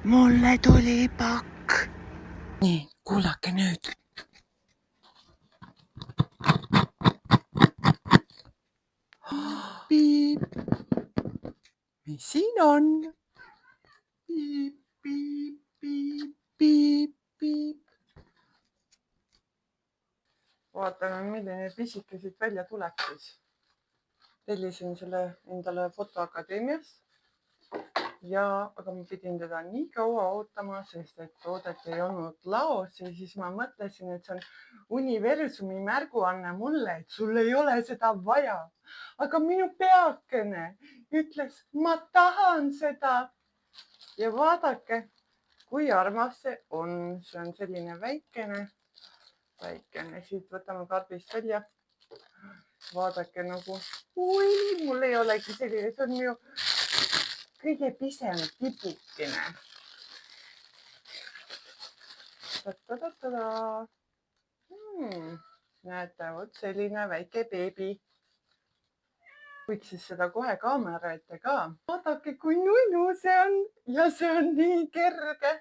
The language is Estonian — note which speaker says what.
Speaker 1: Mulle tuli pakk. Nii, kuulake nüüd. Piip. Mis siin on? Piip, piip, piip, piip, piip. Vaatame, milline pisike siit välja tuleb siis. Tellisin selle endale Fotoakadeemiast. Aga ma pidin teda nii kaua ootama, sest et toodet ei olnud laos ja siis ma mõtlesin, et see on universumi märguanne mulle, et sul ei ole seda vaja. Aga minu peakene ütles, ma tahan seda. Ja vaadake, kui armas see on. See on selline väikene, siit võtame karbist välja. Vaadake nagu, mul ei olegi selline, see on minu kõige pisem tipukene. Näete, vot selline väike beebi. Võiks siis seda kohe kaamera ette ka. Vaadake, kui nunnu see on ja see on nii kerge.